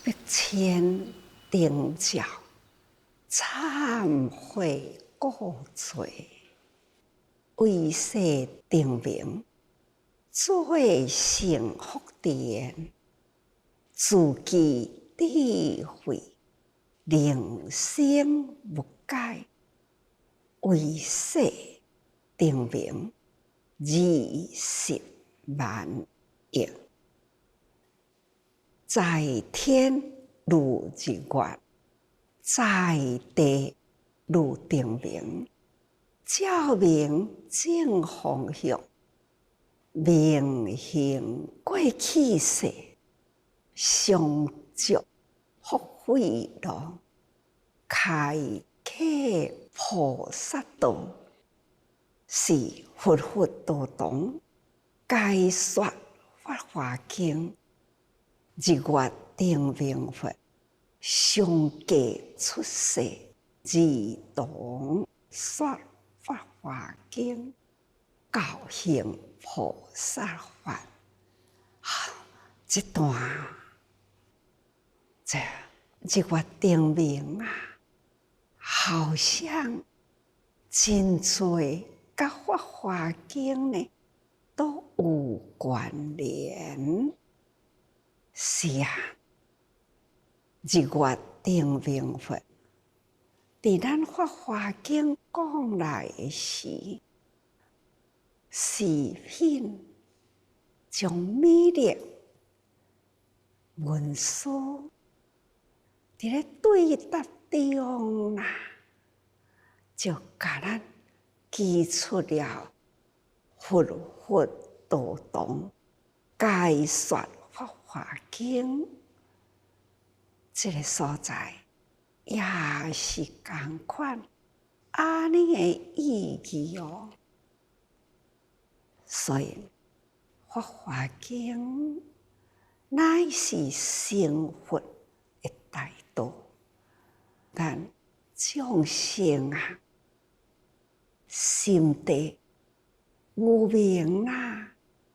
要千顶教，忏悔过罪，为世定名，做成福田，自己智慧，灵性不改，为世定名，20万应。在天如日月，在地如定名，照明正方向，明行过去世，相续福慧路，开启菩萨道，是佛佛道堂，解说法华经。日月定名佛，上界出世，儿童说法华经，教行菩萨法。这段这日月定名啊，好像真多跟法华经呢都有关联。是啊，日月定名佛，伫咱法华经讲来时，是品将美丽文书伫咧对答中啊，就甲咱记出了佛佛道堂解说法华经这个所在，也是同款安尼的意义哦。所以法华经乃是成佛的大道，但众生啊，心地有明啊，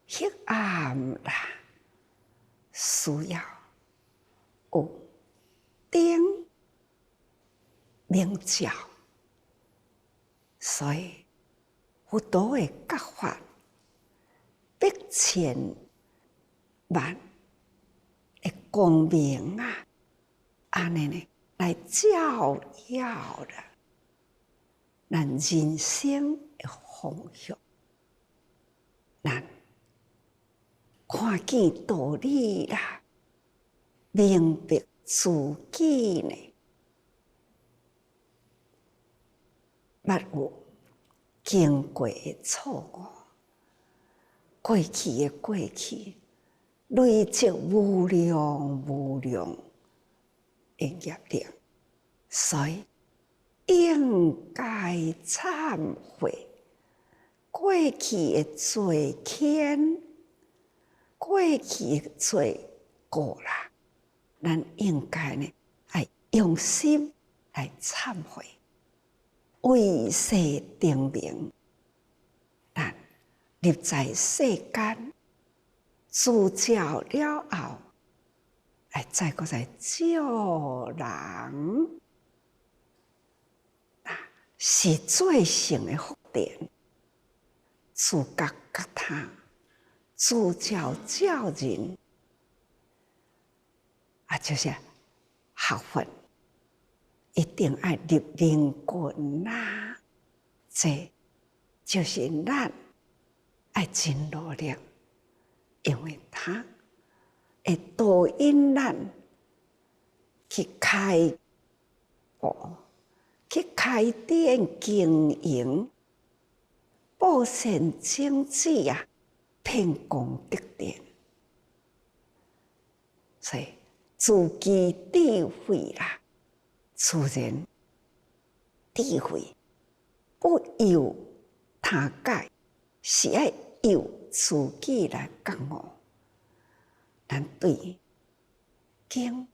黑暗啦，需要有灯明照，所以佛陀的教法1,000,000的光明啊，安尼呢来照耀了咱人生的方向，咱看见道理啦，明白自己呢，捌有经过的错误，过去的过去，累积无量无量的业力，所以应该忏悔过去的罪愆，过去的罪过啦，咱应该呢，来用心来忏悔，为世定名，咱立在世间，自照了后，来再搁再照人，是最成的福田。自觉觉他，自照照人，就是学佛一定要立人棍啦。这就是咱要真努力，因为它会导引咱去开悟，去开展经营。报善经济啊，偏功德典，所以自己智慧啦，自然智慧不由他解，是要由自己来觉悟。咱对经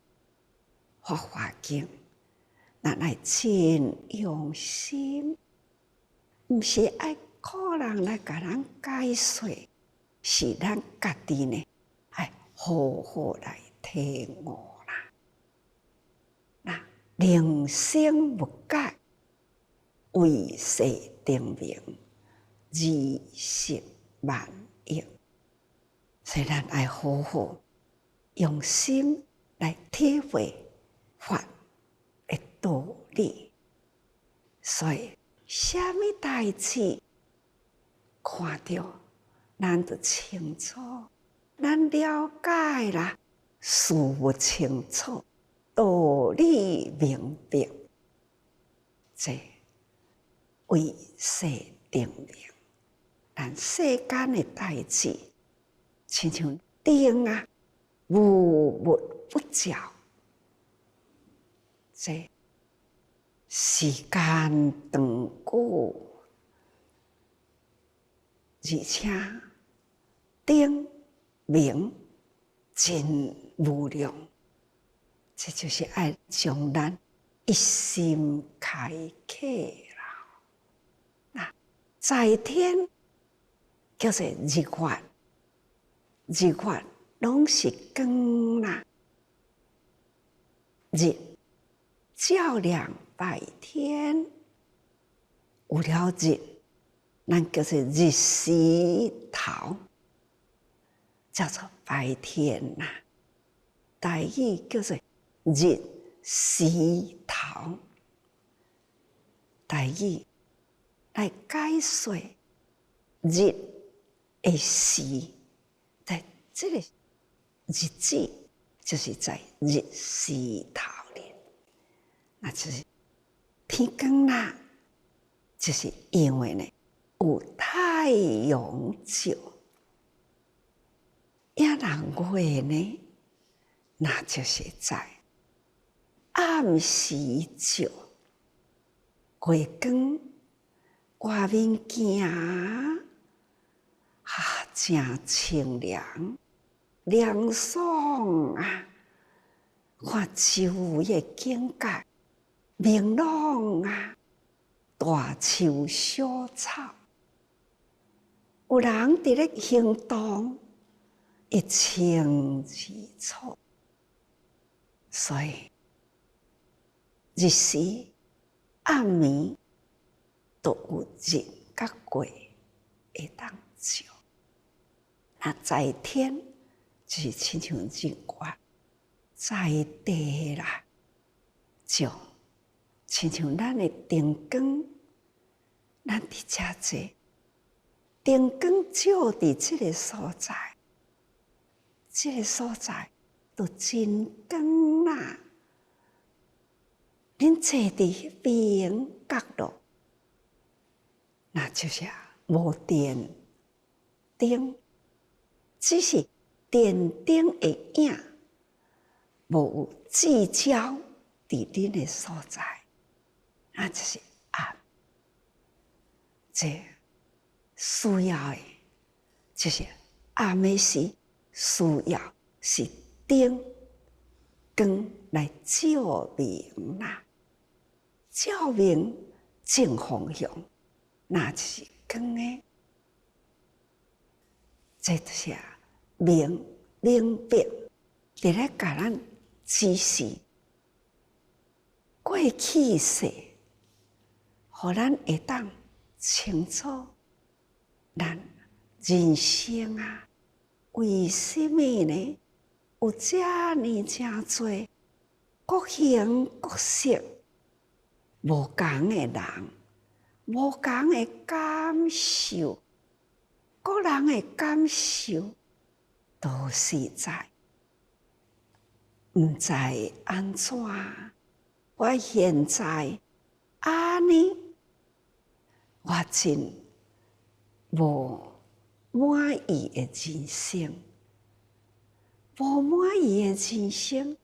法华经，咱要真用心，毋是爱靠人来甲咱解说，是咱家己呢，爱好好来体悟啦。人生不改，为世定名，二十万亿。所以咱要好好用心来体会法的道理。所以，什么代志看到，咱就清楚，咱了解啦，事物清楚，道理明白，这为世定名。咱世间的代志，亲像灯啊，无物不照，这时间长久，而且灯明真无量，这就是爱将咱一心开启啦。那在天叫做日月，日月拢是光啦，日照亮白天，有了日，咱叫做日时头，叫做白天呐。台语叫做日时头，台语来解说日的时，在这个日子就是在日时头里，那就是天光啦，就是因为呢有太阳照，也人月呢，那就是在暗时照，月光外面行真清凉，凉爽啊！看周围的景界明朗啊，大树小草，有人伫咧行动，一清二楚。所以日时暗暝都有日甲月会当照。那在天就是亲像日月，在地啦照，亲像咱的灯光，咱伫遮坐，灯光照伫这个所在，这个所在都真光啦。恁坐伫迄边角落，那就是无电灯。只是电灯的影，无有聚焦伫恁的所在，那就是暗。这需要的，就是暗的时需要是灯光来照明啦，照明正方向，那就是光的。这就是明白，伫咧甲咱指示过去世，互咱会当清楚咱人生啊，为什么呢？有遮尔真多各形各色、无同的人，无同的感受。个人的感受都是在，毋知安怎。我现在安尼，我真无满意的人生，无满意的人生，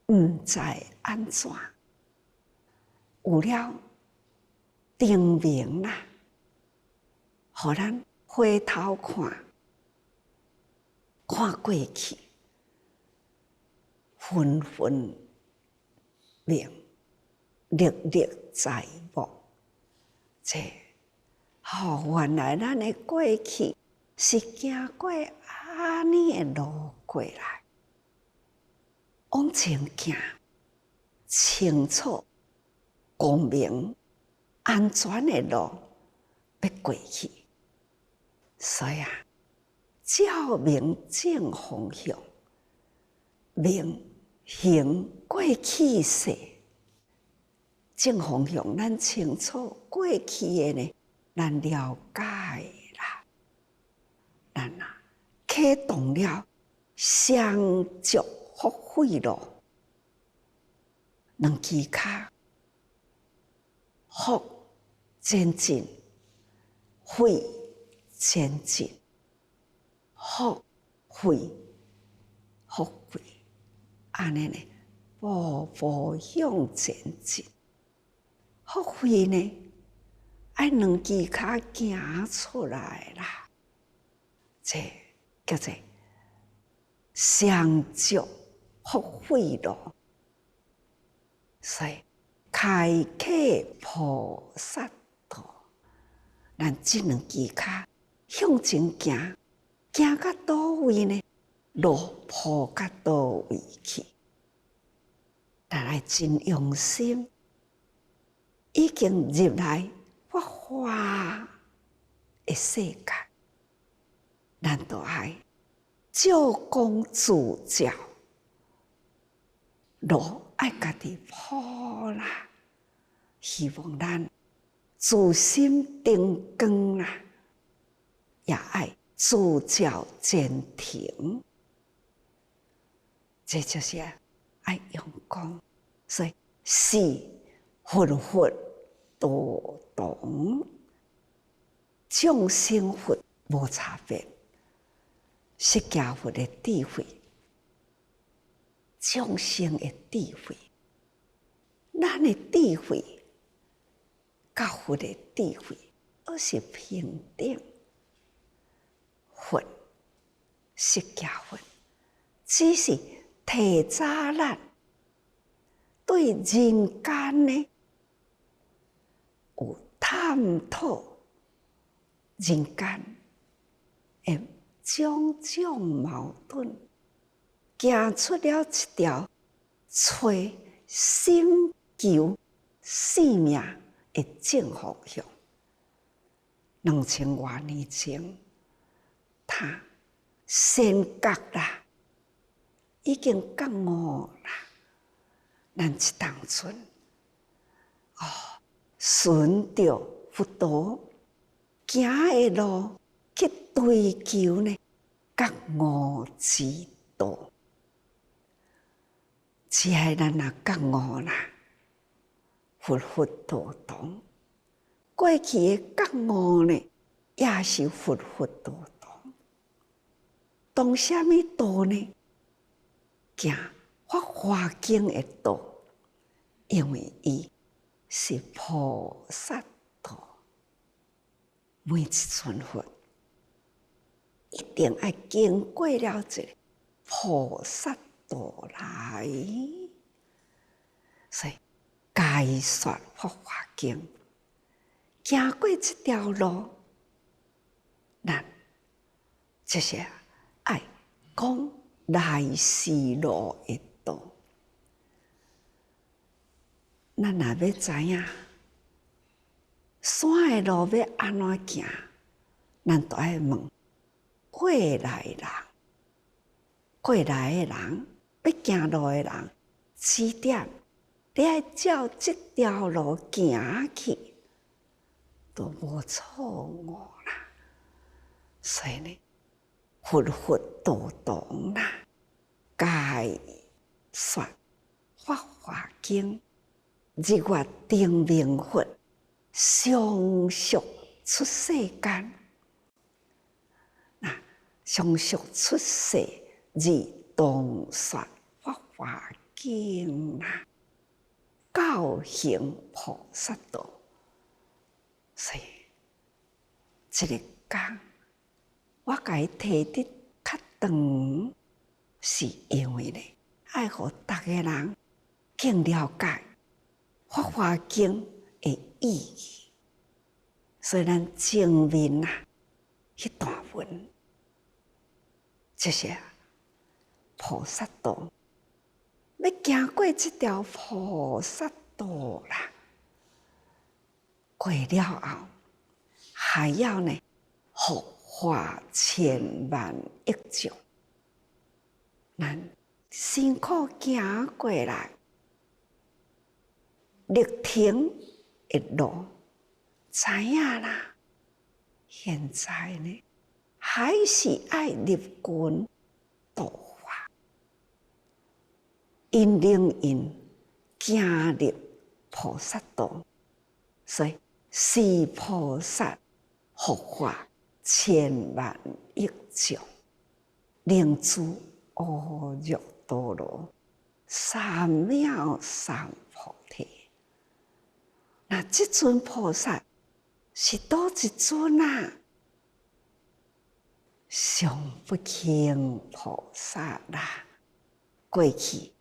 毋知安怎。有了定明啦，互咱回头看，看过去，分分明，历历在目。这原来咱的过去是行过安尼的路过来，往前行，清楚、光明、安全的路要过去。所以照明正方向，明行过去式。正方向咱清楚，过去的呢，咱了解啦。咱启动了相续福慧路，两支脚，福前进，慧前进，福慧福慧，安尼呢，步步向前进。福慧呢，爱两支脚行出来啦，这叫做相续福慧路。所以开启菩萨道，咱这两支脚向前行，行到倒位呢？路铺到倒位去，咱爱真用心。已经入来法华的世界，咱都爱照光自照，路爱家己铺啦。希望咱自心定光啦，也爱自照前庭。这就是爱用功，所以是佛佛都同，众生佛无差别。释迦佛的智慧，众生的智慧，咱的智慧，甲佛的智慧都是平等。佛释迦佛只是提早咱对人间呢有探讨人间的种种矛盾，行出了一条找心求生命的正方向。2000多年前，他先觉啦，已经觉悟啦。咱这当阵，顺着佛道行的路去追求呢，觉悟之道。只要咱觉悟啦，佛佛道同。过去的觉悟呢，也是佛佛道同。同什么道呢？行法华经的道，因为伊是菩萨道。每一尊佛一定要经过了这个菩萨道来，所以解说法华经，行过这条路，咱就是爱讲来时路的道。咱若要知影山的路要安怎行，咱都爱问过来人。过来的人，要行路的人，指点你爱照这条路行去，都无错误啦。所以呢，佛佛道同啦，解说法华经，日月定明佛，相续出世间。相续出世，日同说法华经啦，教行菩萨道。所以这个讲，我甲伊提得较长，是因为呢，爱互逐个人更了解法华经的意义。所以咱前面迄段文，这些菩萨道要行过这条菩萨道啦，过了后，还要呢，福化千万亿种。咱辛苦行过来，历程一路，知影啦。现在呢，还是爱入群度化，引领因行入菩萨道，所以是菩萨福化千万亿种，令诸阿耨多罗三藐三菩提。那这尊菩萨是多一尊啊？上不轻菩萨啦，过去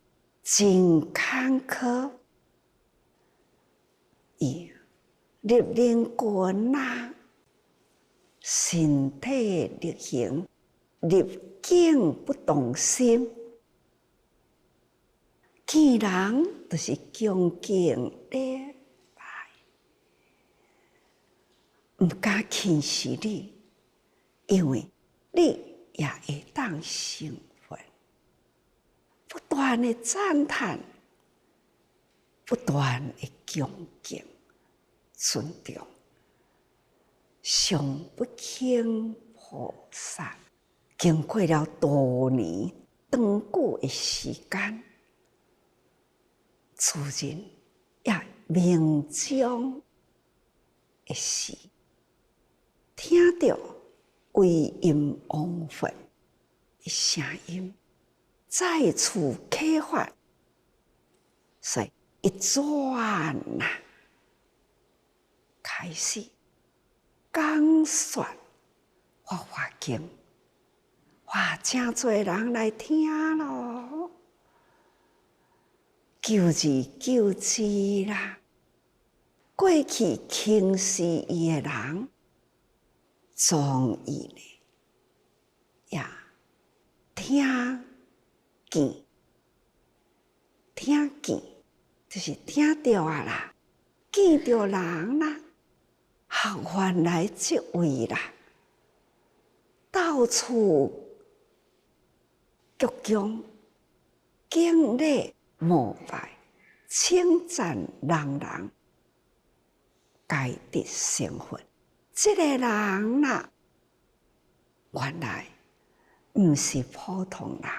真坎坷，伊入灵群啦，身体力行，入境不动心，见人就是恭敬礼拜，唔敢轻视你，因为你也会当成佛，不断的赞叹，不断的恭敬、尊重。上不轻菩萨，经过了多年长久的时间，自然也命中的事，听到为因往佛的声音，再次启发，所以一转啊，开始讲说法华经，哇，真侪人来听咯，救字救字啦，过去轻视伊的人，终于呢，也听见，就是听到啊啦，见到人啦，学原来这位啦，到处鞠躬敬礼膜拜，称赞人该得成佛。这个人啦，原来不是普通人，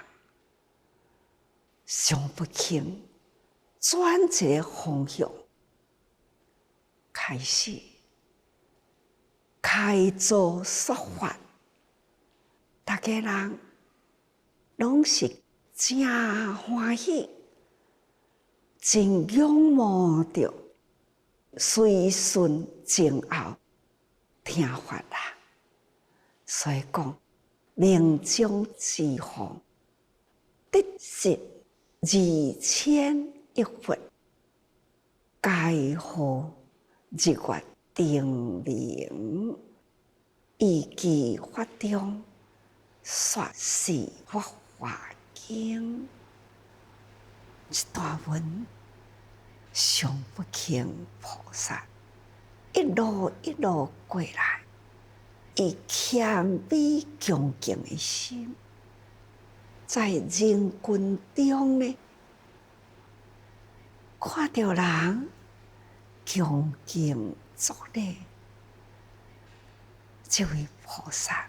上不轻，转一个方向，开始开造说法，大家人拢是真欢喜，真仰慕着随顺静候听法啦。所以讲，命中之福，得是2000亿佛，皆乎日月定明，依其法中，说是法华经。这段文上不轻菩萨一路过来，以谦卑恭敬的心，在人群中呢，看到人恭敬作礼，这位菩萨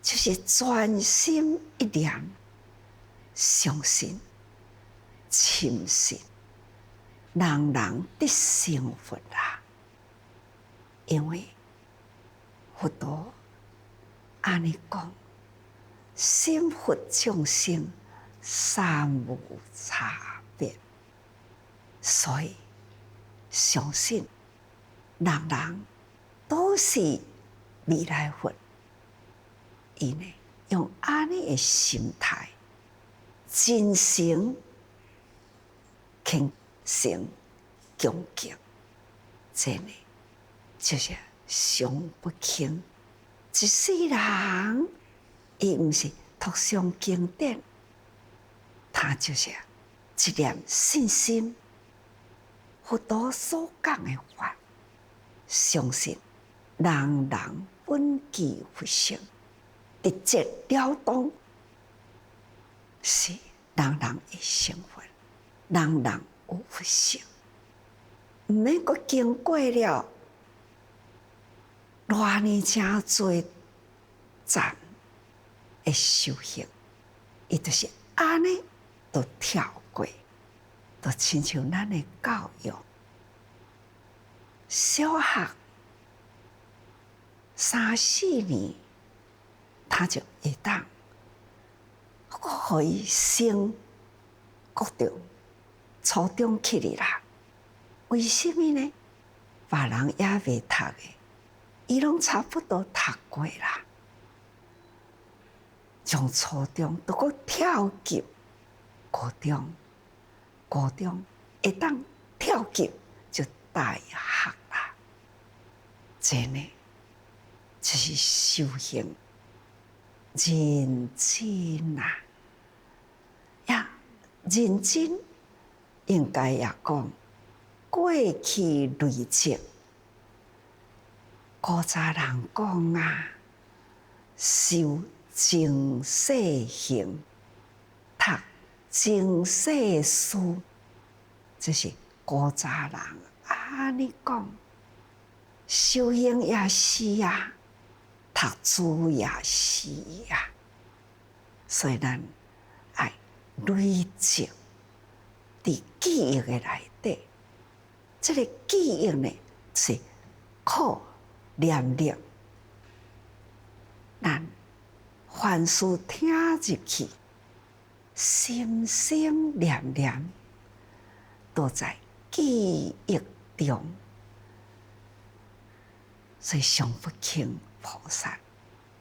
就是专心一念，相信、深信，人得成佛啦。因为佛陀安尼讲，心佛众生三无差别，所以相信人都是未来佛。伊呢用安尼的心态，真诚、虔诚、恭敬，这呢就是上不轻。一世人，伊毋是读上经典，他就是一念信心，佛陀所讲的法，相信人人本具佛性，直接了当，是人人会成佛，人人有佛性，毋免阁经过了偌尼诚多站的修行，伊就是安尼都跳过，都亲像咱的教育，小学3、4年，他就会当，可以升国中、初中去哩啦。为什么呢？别人也未读的，伊拢差不多读过啦。从初中都阁跳级高中，高中会当跳级就大学啦。真的，就是修行认真啊！呀，认真应该也讲过去累积。古早人讲啊，修净世行，读净世书，这是古早人安尼讲。修行也是啊，读书也是啊，所以咱爱累积伫记忆的内底。这个记忆呢，是靠念力，咱凡事听入去，心心念念都在记忆中。所以上不轻菩萨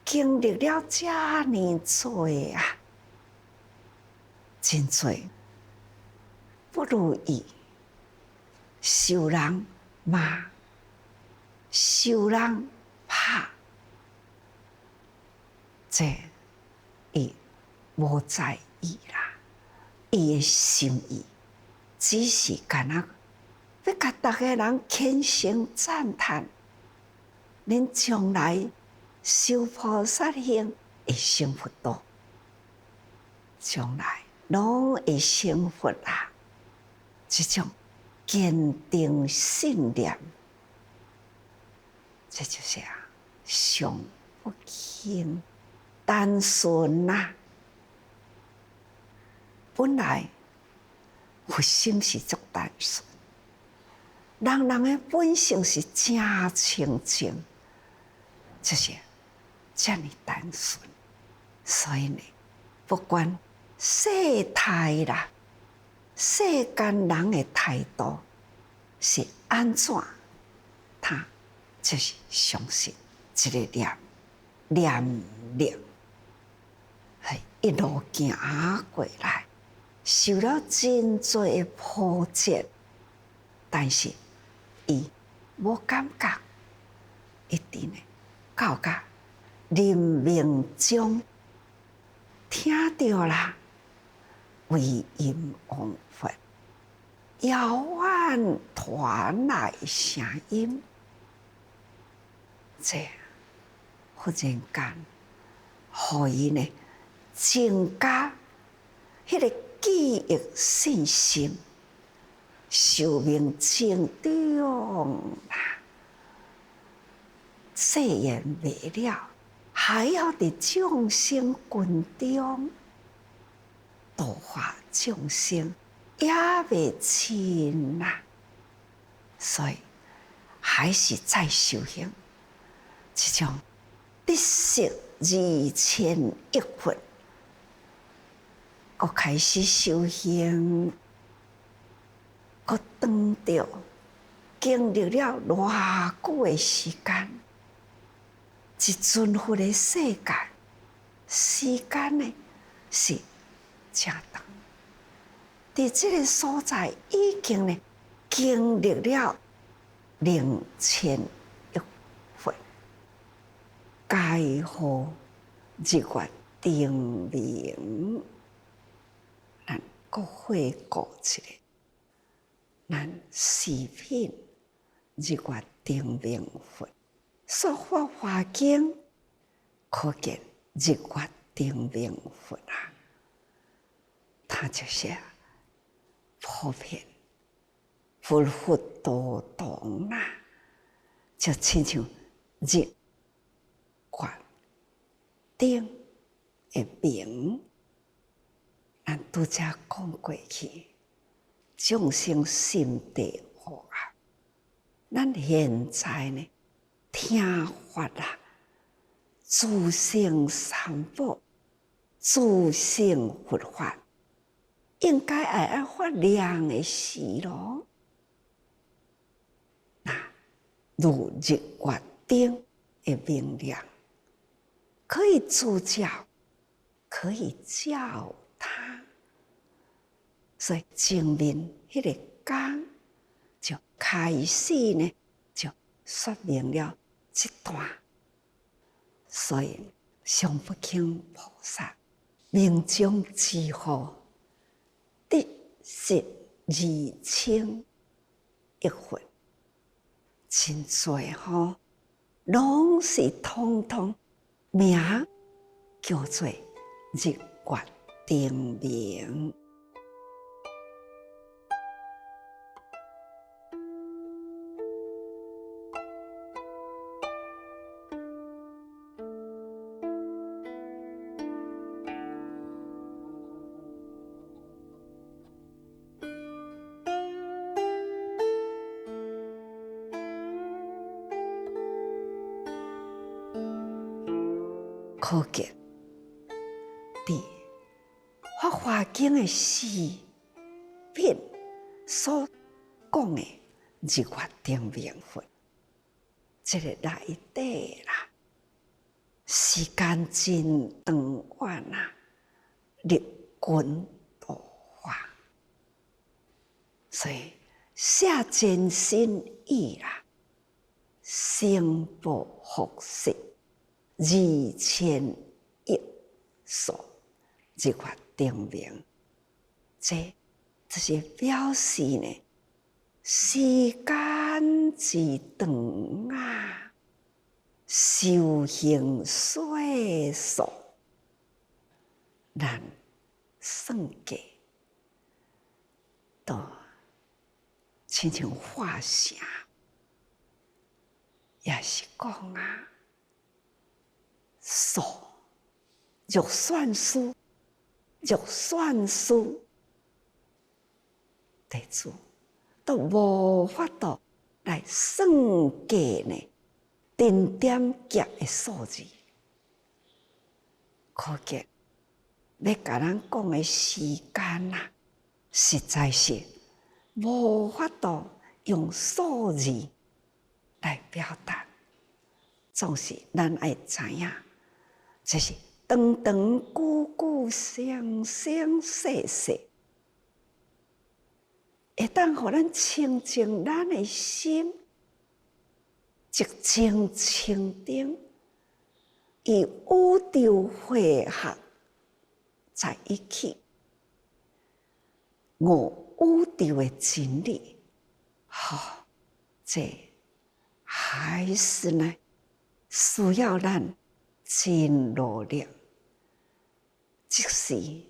经历了遮尼多啊，真多不如意，受人骂，受人拍，这伊无在意啦。伊的心意只是干那要甲逐个人虔诚赞叹。恁将来修菩萨行会成佛道，将来拢会成佛啦。这种坚定信念，这就是上不轻单纯啊！本来佛心是足单纯，人的本性是真清净。就是这么单纯，所以呢，不管世态啦，世间人的态度是安怎，他就是相信这个念力，一路行过来，受了真多的波折，但是伊无感觉，一定呢。到甲临命中听到啦，为音往佛遥远传来声音，这忽然间，互伊呢增加迄个记忆信心，寿命增长啦。誓言未了，还要伫众生群中度化众生，也未尽啦。所以还是在修行，这种得识2100分，我开始修行，我当着经历了偌久的时间。一尊佛的世界，时间呢是真长。伫这个所在已经呢经历了2000亿分，该好日月定明，咱搁回顾一下，咱四品日月灯明佛说法华经，可见日月灯明佛啊，它就是普遍佛佛道同啦，就亲像日月灯的明。咱拄则讲过去，众生心地恶啊！咱现在呢，听法啊，自性三宝，自性佛法，应该爱发亮的时咯。那如日月灯的明亮，可以助教，可以教他。所以前面迄个讲就开始呢，就说明了这段。所以上不轻菩萨命中之后，得是2000亿佛，真侪吼，拢是统统名叫做日月灯明。可见，伫《法华经》的四品所讲的日月灯明佛，这个内底啦，时间真长远啊，日滚多化，所以写真心意啦，生不复息。2000亿所日月灯明，这是表示呢，时间之长啊，修行岁数，咱算计都亲像化城，也是讲啊。数就算数，地主都无法度来算计呢，丁点夹的数字，可见要甲咱讲的时间啊，实在是无法度用数字来表达，总是咱爱知影。这是长长久久、生生世世，会当互咱清净咱的心，一清清定，与宇宙汇合在一起，悟宇宙的真理。好，这还是呢，需要咱真努力，即时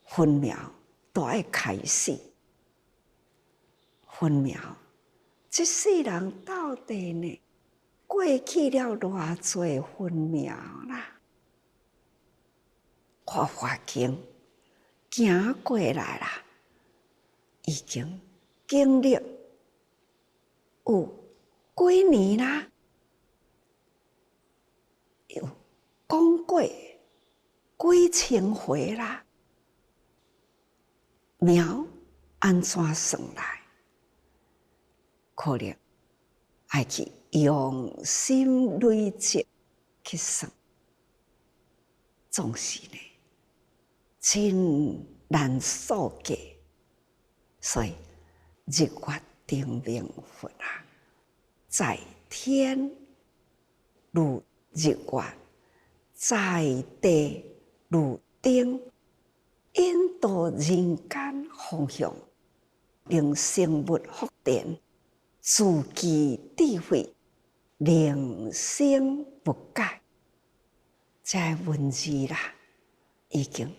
分秒都要开始。分秒，这世人到底呢，过去了偌侪分秒啦？法华经行过来啦，已经经历有几年啦。有讲过几千回啦，苗安怎算来？可能爱去用心累积去算，总是呢真难数计。所以日月灯明佛啊，在天如日月，在地如灯，引导人间方向，令生物福田，自己智慧，灵生不改。这文字啦，已经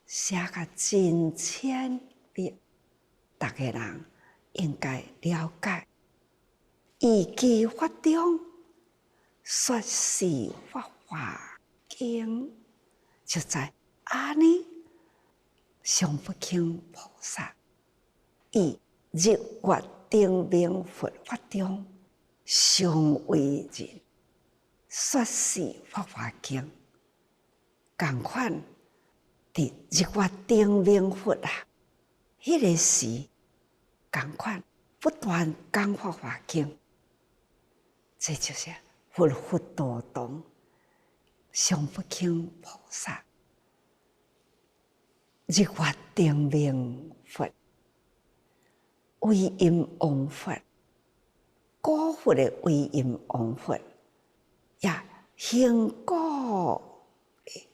写甲真浅密，大家人应该了解。以其法中，说是法华经，就在安尼。上不轻菩萨以日月灯明佛法中，常为人说是法华经。同款伫日月灯明佛啊，迄个时同款不断讲法华经，这就是佛佛道堂上不轻菩萨。日月灯明佛，威音王佛，古佛的威音王佛，也兴古的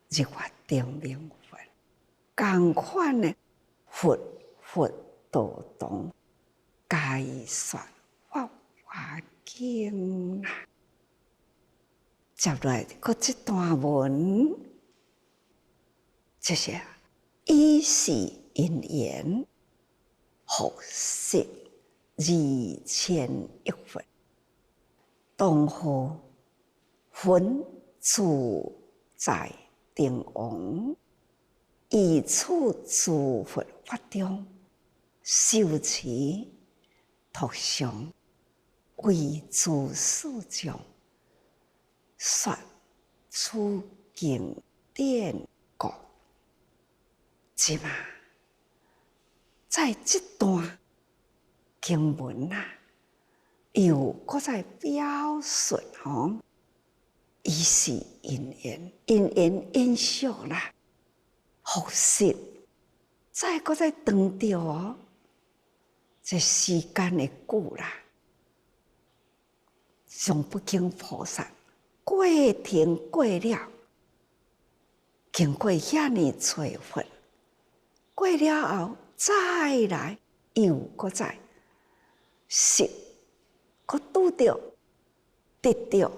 日月灯明佛，同款的佛佛道堂解说法华经啦。接来，搁这段文。这些以是因缘，复习2100佛，当何魂自在定王，以处诸佛法中，修持托详，为诸世众说出经典故。是嘛？在这段经文啊，又搁在表述伊是因缘，因缘因续啦，复习，再搁在长着这时间的久啦。上不轻菩萨过程过了，经过遐尼找佛。过了后，再来又搁再习，搁拄着得着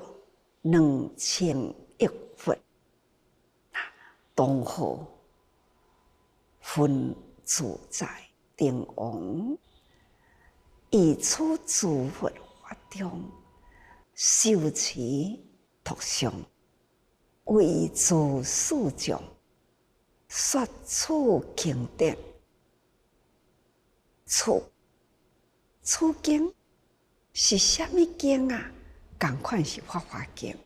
2100佛，当何分自在定王，以处诸佛法中，修持托详，为诸世众说出经典。此经是什么经啊？同款是法华经。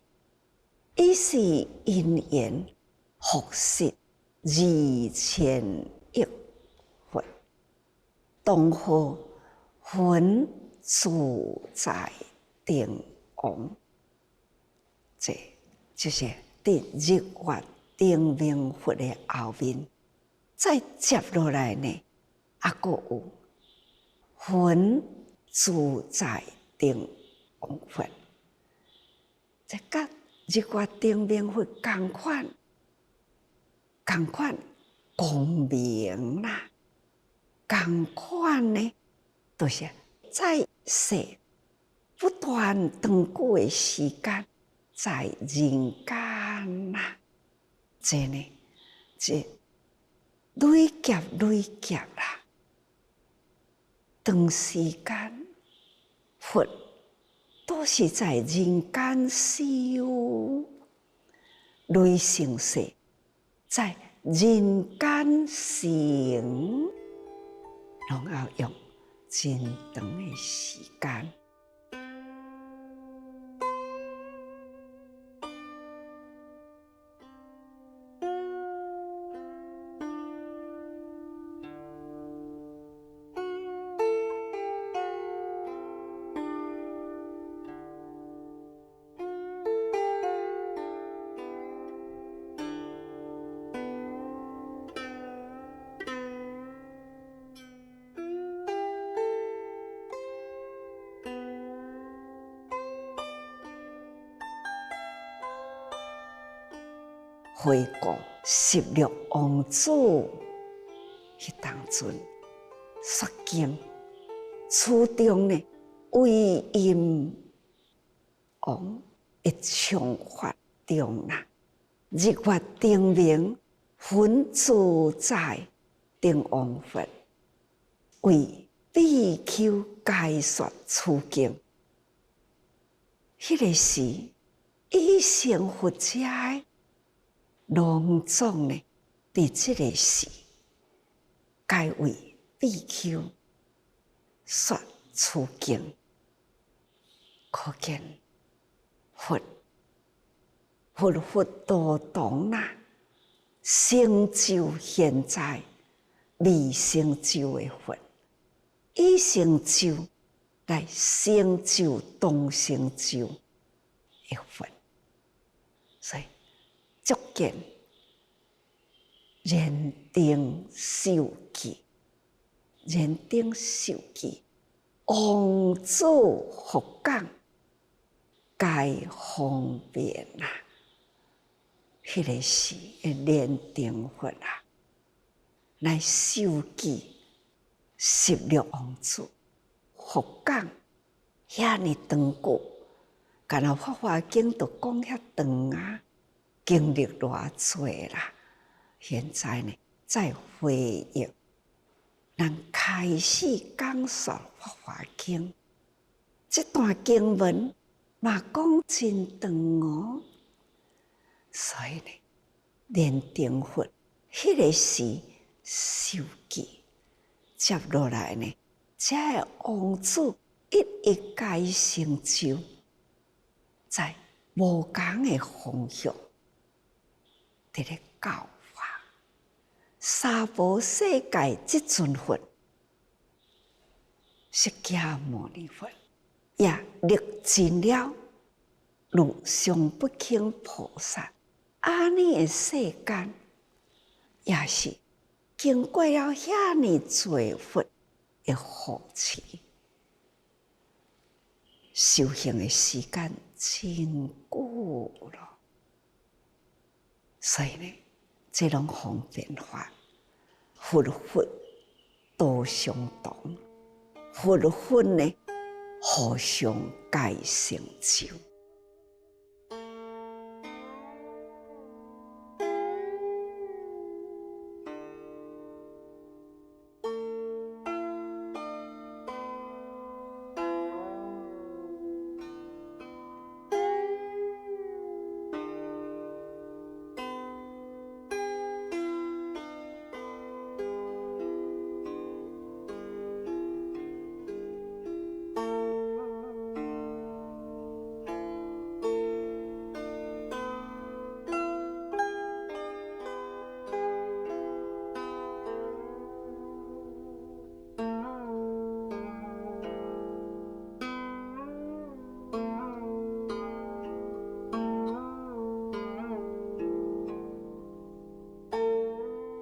伊是因缘复习2100佛，当何魂自在定王。这就是伫日月灯明佛的后面，再接落来呢，还佫有魂自在定王佛。这甲日月灯明佛同款光明啦，同款呢，就是在世不断长久的时间，在人间啦，这呢，这累劫啦，长时间佛都是在人间修，累生死在人间行，拢要用真长的时间。回顾十六王子迄当阵说经，初中呢为阴王一唱法中啦，日月定明，分自在定王佛，为比丘解说此经。迄个时，已成佛者隆重呢，伫即个时，该为比丘说此经，可见佛道堂啦，成就现在未成就的佛，已成就来成就当成就的佛，所以足见人定受记，人定受记，王子佛讲，皆方便啦。迄个是莲定佛啊，来受记十六王子佛讲遐尼长久，干那《法华经》都讲遐长啊，经历偌济啦。现在呢，再回忆，咱开始讲述《法华经》，这段经文嘛讲真长哦。所以呢，莲定佛迄个时受记，接落来呢，这个王子一一该成就，在无共的方向，伫咧教化三无世界即尊佛，释迦牟尼佛也历尽了如上不轻菩萨安尼的世间，也是经过了遐尼多佛的护持，修行的时间真久了。所以呢，这种方便法，佛都相同，佛呢互相皆成就。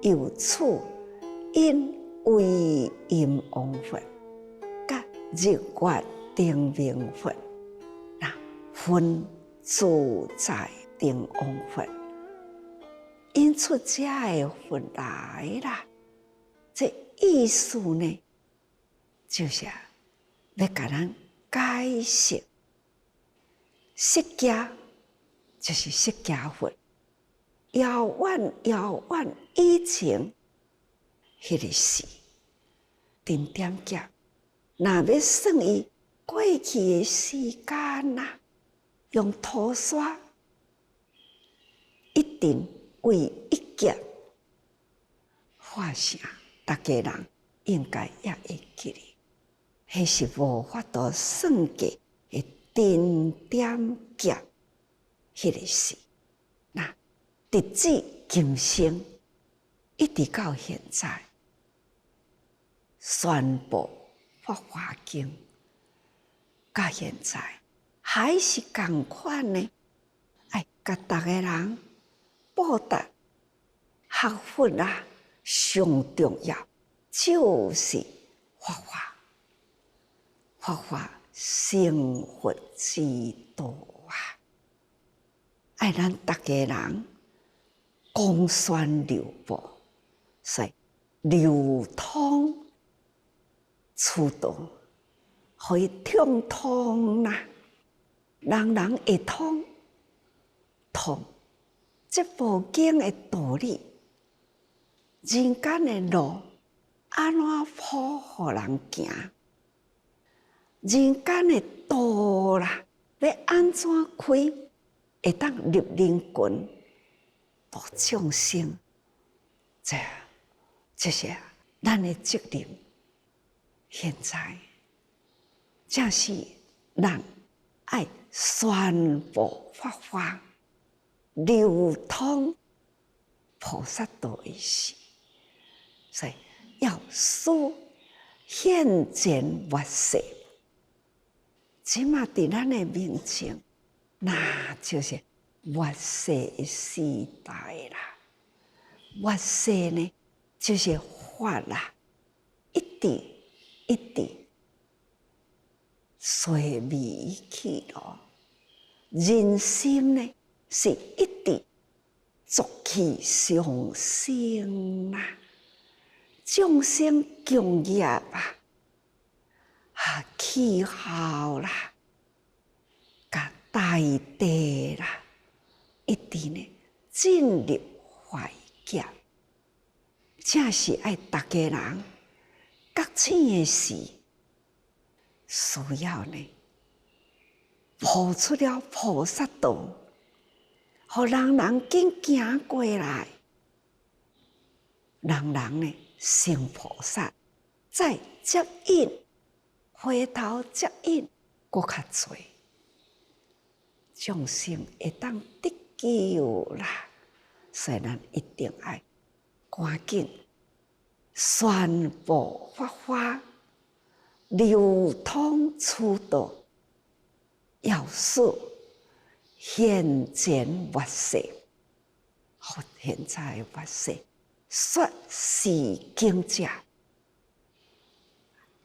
由此因为阴王佛，甲日月定明佛，那分自在定王佛，因出这个佛来啦。这意思呢，就是要甲咱解释释迦，就是释迦佛。遥远以前，迄个时，点点脚，若要算伊过去的时间呐，用涂刷，一定为一劫化成，大家人应该也会记哩。迄是无法度算计的点点脚，迄个时，那。直至今生，一直到现在，宣布《法华经》，到现在还是同款呢。哎，甲大家人报答学佛啊，上重要就是法华，法华成佛之道啊！爱咱大家人。光宣流布，所以流通出道，可以通通啦，人人会通，这部经的道理，人间的路安怎铺互人行？人间的道啦，要安怎开，会当入人群，度众生？这些咱的责任。现在正是咱爱宣布法华、流通菩萨道的时，所以要使现前活世。即马伫咱的面前，那就是活世的时代啦。活世呢，就是法啦，一直一直衰微去咯。人心呢，是一直浊气上升啦，众生共业啊，气候啦，甲大地啦，一直呢进入怀劫，正是爱大家人觉醒的时，需要呢铺出了菩萨道，互人人紧行过来，人人呢成菩萨，再接引，回头接引，搁较多众生会当得救啦。所以咱一定要赶紧宣布法华，流通出道，要使现前活世，互现在活世说是经者，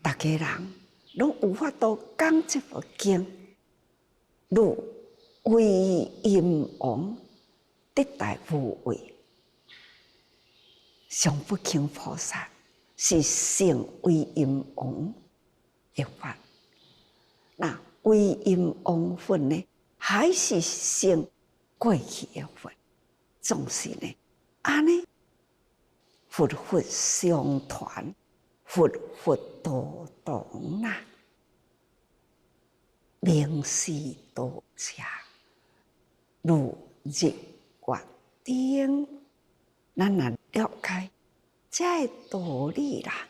大家人拢有法度讲这部经，如威音王得大无畏，上不轻菩萨是成威音王的法。那威音王法呢，还是成过去的法，总是呢，安尼佛佛相传，佛佛道同啦，名师道者，如日月灯，咱若了解这道理啦，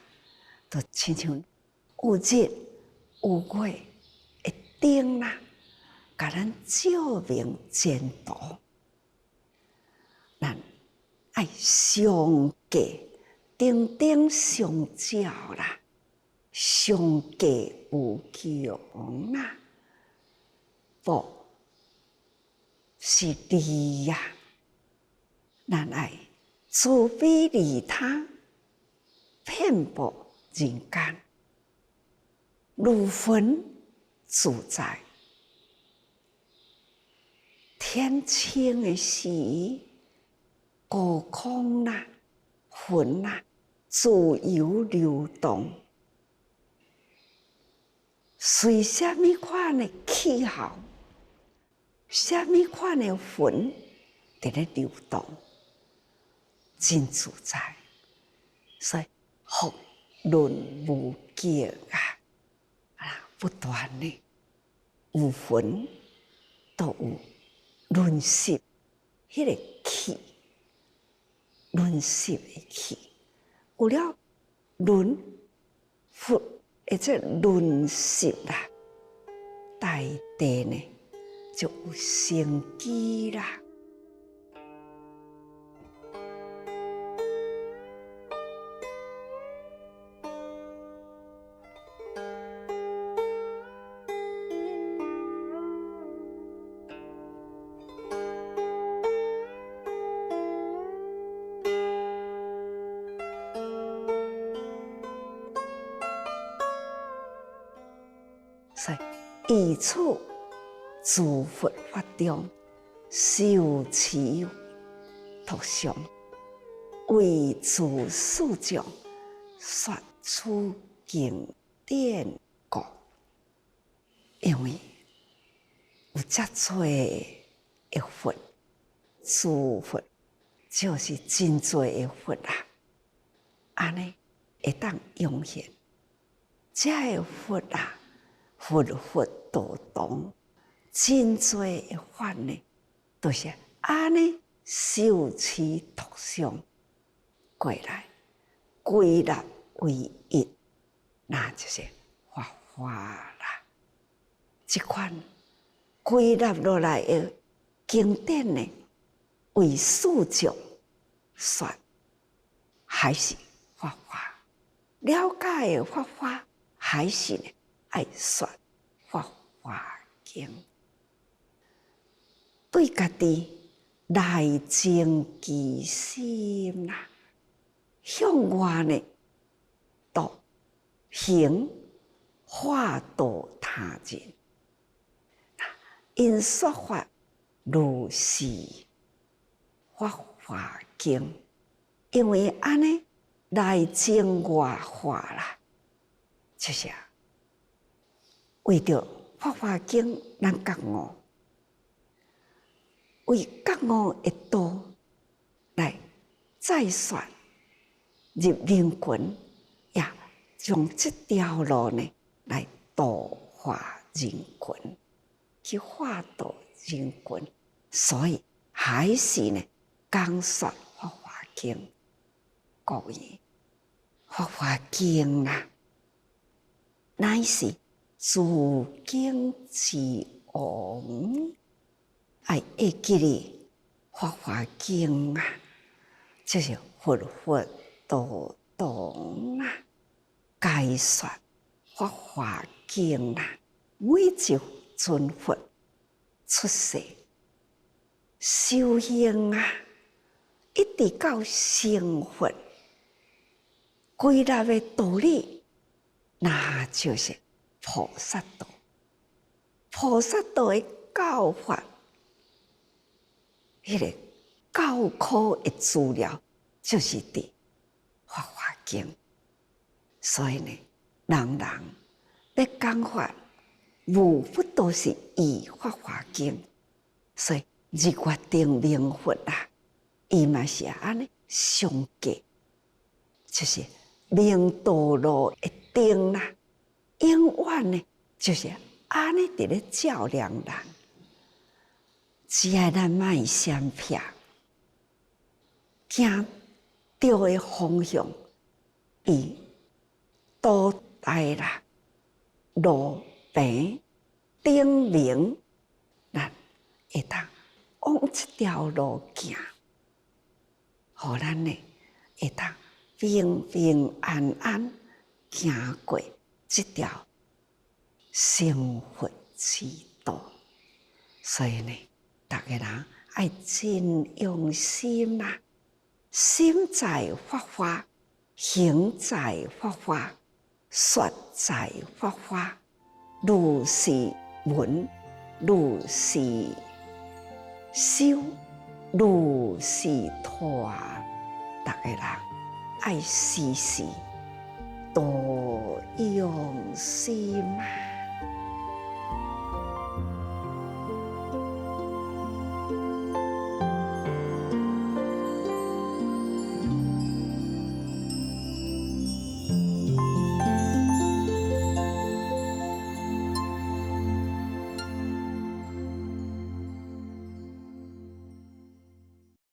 就亲像有日有月的灯啦，甲咱照明前途。咱爱上价顶顶相照啦，上价有强啦，不是利呀。咱爱慈悲利他，遍布人间，如魂自在。天清的时，高空啦、云啦，自由流动。随什么款的气候，什么款的云在咧流动，真自在。所以福轮无极不断的有云，都有轮习迄个气，轮习的气，有了轮佛，而且轮习啦，大地呢就有生机啦。所以以此诸佛法中受持托上，为自四众说出经典故。因为有遮多的佛，诸佛就是真多的佛啊，安尼会当涌现。遮个佛啊，佛佛道同，真多的法呢，都是安尼受持托上过来，归纳为一，那就是法华啦。这款归纳落来的经典呢，为四众说，还是法华？了解的法华，还是呢爱说法华经？对家己内证其心啦，向外呢，度行化度他人。因说法如是法华经，因为安尼内证外化啦，就是为着法华经，咱觉悟，为觉悟的道来再说入人群，也用这条路呢来度化人群，去化度人群，所以还是呢讲说法华经。各位，法华经啊，乃是自经之王，爱会记哩法华经啊，就是佛佛道同啊，解说法华经啊，每一尊佛出世修行啊，一直到成佛，归纳的道理，那就是菩萨道。菩萨道的教法，迄个教科的资料，就是伫《法华经》。所以呢，人人要讲法，无不都是以《法华经》。所以日月定明佛啊，伊嘛是安尼上计，就是明道路的灯啦，永远呢就是安尼伫咧照亮人。只爱咱莫闪避，行对的方向，伊道大啦，路平灯明，咱会当往这条路行，互咱呢会当平平安安行过这条成佛之道。所以呢，大家人爱真用心啦，心在法华，行在法华，说在法华，如是闻，如是修，如是托。大家人爱时时多用心啊！